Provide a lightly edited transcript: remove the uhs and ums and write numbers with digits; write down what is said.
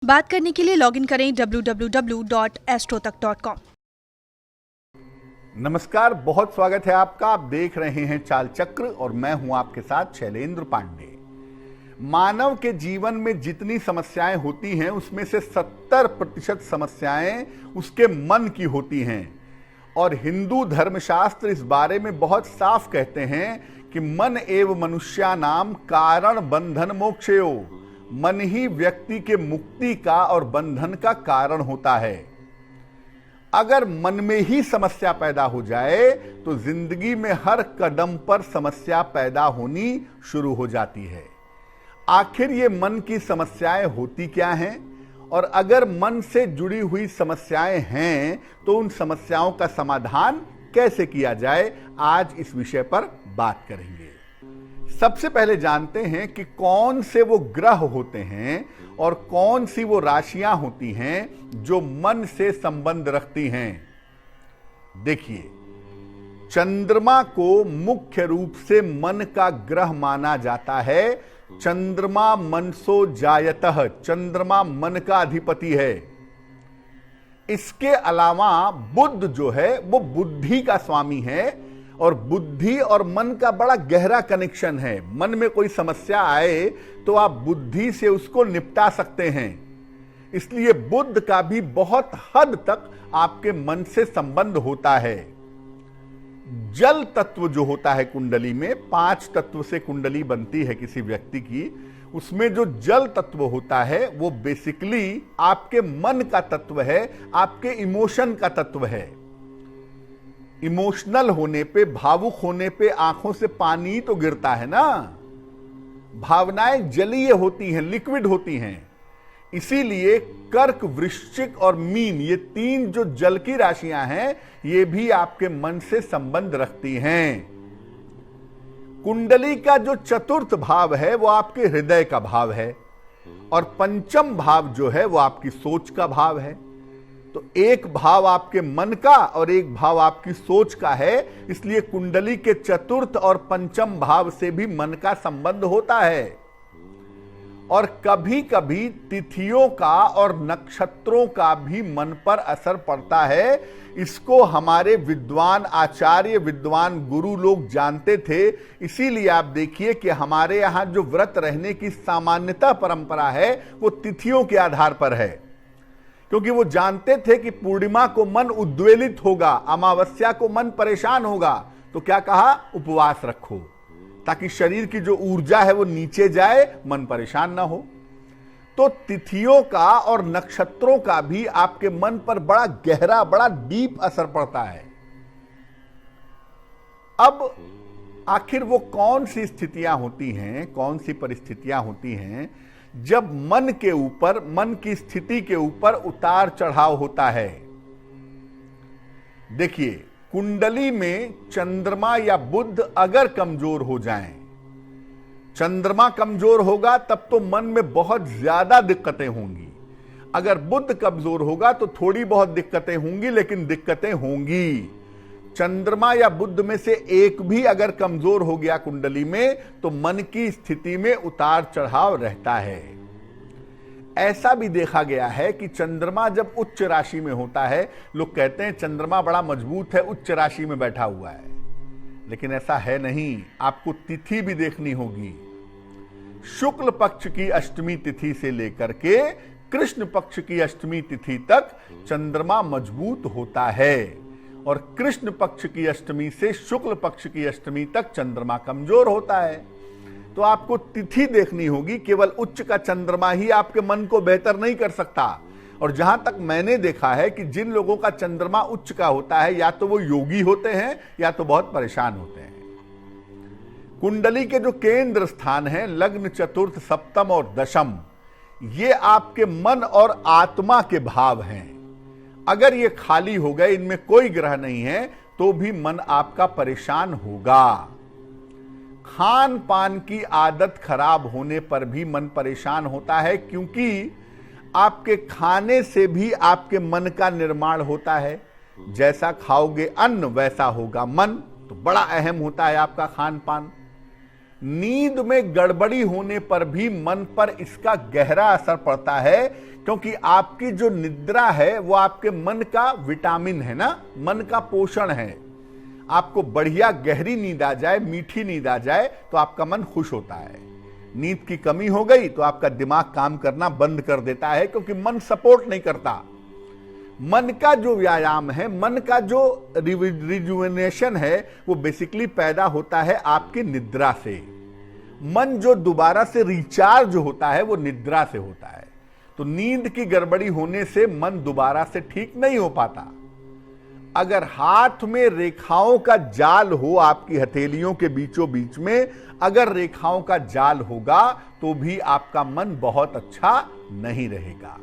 बात करने के लिए लॉगिन करें www.astrotak.com। नमस्कार, बहुत स्वागत है आपका। आप देख रहे हैं चाल चक्र और मैं हूं आपके साथ शैलेंद्र पांडे। मानव के जीवन में जितनी समस्याएं होती हैं उसमें से 70% समस्याएं उसके मन की होती हैं और हिंदू धर्मशास्त्र इस बारे में बहुत साफ कहते हैं कि मन एव मनुष्यानाम कारण बंधन मोक्षयो। मन ही व्यक्ति के मुक्ति का और बंधन का कारण होता है। अगर मन में ही समस्या पैदा हो जाए तो जिंदगी में हर कदम पर समस्या पैदा होनी शुरू हो जाती है। आखिर ये मन की समस्याएं होती क्या हैं और अगर मन से जुड़ी हुई समस्याएं हैं तो उन समस्याओं का समाधान कैसे किया जाए, आज इस विषय पर बात करेंगे। सबसे पहले जानते हैं कि कौन से वो ग्रह होते हैं और कौन सी वो राशियां होती हैं जो मन से संबंध रखती हैं। देखिए, चंद्रमा को मुख्य रूप से मन का ग्रह माना जाता है। चंद्रमा मनसो जायतः, चंद्रमा मन का अधिपति है। इसके अलावा बुध जो है वो बुद्धि का स्वामी है और बुद्धि और मन का बड़ा गहरा कनेक्शन है। मन में कोई समस्या आए तो आप बुद्धि से उसको निपटा सकते हैं। इसलिए बुध का भी बहुत हद तक आपके मन से संबंध होता है। जल तत्व जो होता है कुंडली में, 5 तत्व से कुंडली बनती है किसी व्यक्ति की, उसमें जो जल तत्व होता है वो बेसिकली आपके मन का तत्व है, आपके इमोशन का तत्व है। इमोशनल होने पे, भावुक होने पे आंखों से पानी तो गिरता है ना। भावनाएं जलीय होती हैं, लिक्विड होती हैं। इसीलिए कर्क, वृश्चिक और मीन, ये 3 जो जल की राशियां हैं, ये भी आपके मन से संबंध रखती हैं। कुंडली का जो 4th भाव है वो आपके हृदय का भाव है और 5th भाव जो है वो आपकी सोच का भाव है। तो एक भाव आपके मन का और एक भाव आपकी सोच का है। इसलिए कुंडली के 4th और 5th भाव से भी मन का संबंध होता है। और कभी कभी तिथियों का और नक्षत्रों का भी मन पर असर पड़ता है। इसको हमारे विद्वान आचार्य, विद्वान गुरु लोग जानते थे। इसीलिए आप देखिए कि हमारे यहां जो व्रत रहने की सामान्यतः परंपरा है वो तिथियों के आधार पर है, क्योंकि वो जानते थे कि पूर्णिमा को मन उद्वेलित होगा, अमावस्या को मन परेशान होगा। तो क्या कहा? उपवास रखो, ताकि शरीर की जो ऊर्जा है वो नीचे जाए, मन परेशान ना हो। तो तिथियों का और नक्षत्रों का भी आपके मन पर बड़ा गहरा, बड़ा डीप असर पड़ता है। अब आखिर वो कौन सी स्थितियां होती हैं, कौन सी परिस्थितियां होती हैं जब मन के ऊपर, मन की स्थिति के ऊपर उतार चढ़ाव होता है। देखिए, कुंडली में चंद्रमा या बुध अगर कमजोर हो जाएं, चंद्रमा कमजोर होगा तब तो मन में बहुत ज्यादा दिक्कतें होंगी। अगर बुध कमजोर होगा तो थोड़ी बहुत दिक्कतें होंगी, लेकिन दिक्कतें होंगी। चंद्रमा या बुध में से एक भी अगर कमजोर हो गया कुंडली में तो मन की स्थिति में उतार चढ़ाव रहता है। ऐसा भी देखा गया है कि चंद्रमा जब उच्च राशि में होता है, लोग कहते हैं चंद्रमा बड़ा मजबूत है, उच्च राशि में बैठा हुआ है, लेकिन ऐसा है नहीं। आपको तिथि भी देखनी होगी। शुक्ल पक्ष की अष्टमी तिथि से लेकर के कृष्ण पक्ष की अष्टमी तिथि तक चंद्रमा मजबूत होता है और कृष्ण पक्ष की अष्टमी से शुक्ल पक्ष की अष्टमी तक चंद्रमा कमजोर होता है। तो आपको तिथि देखनी होगी। केवल उच्च का चंद्रमा ही आपके मन को बेहतर नहीं कर सकता। और जहां तक मैंने देखा है कि जिन लोगों का चंद्रमा उच्च का होता है, या तो वो योगी होते हैं या तो बहुत परेशान होते हैं। कुंडली के जो केंद्र स्थान हैं, लग्न, चतुर्थ, सप्तम और दशम, ये आपके मन और आत्मा के भाव हैं। अगर ये खाली हो गए, इनमें कोई ग्रह नहीं है, तो भी मन आपका परेशान होगा। खान पान की आदत खराब होने पर भी मन परेशान होता है, क्योंकि आपके खाने से भी आपके मन का निर्माण होता है। जैसा खाओगे अन्न वैसा होगा मन, तो बड़ा अहम होता है आपका खान पान। नींद में गड़बड़ी होने पर भी मन पर इसका गहरा असर पड़ता है, क्योंकि आपकी जो निद्रा है वो आपके मन का विटामिन है ना, मन का पोषण है। आपको बढ़िया गहरी नींद आ जाए, मीठी नींद आ जाए तो आपका मन खुश होता है। नींद की कमी हो गई तो आपका दिमाग काम करना बंद कर देता है, क्योंकि मन सपोर्ट नहीं करता। मन का जो व्यायाम है, मन का जो रिजुवेनेशन है, वो बेसिकली पैदा होता है आपकी निद्रा से। मन जो दोबारा से रिचार्ज होता है वो निद्रा से होता है। तो नींद की गड़बड़ी होने से मन दोबारा से ठीक नहीं हो पाता। अगर हाथ में रेखाओं का जाल हो, आपकी हथेलियों के बीचों बीच में अगर रेखाओं का जाल होगा तो भी आपका मन बहुत अच्छा नहीं रहेगा।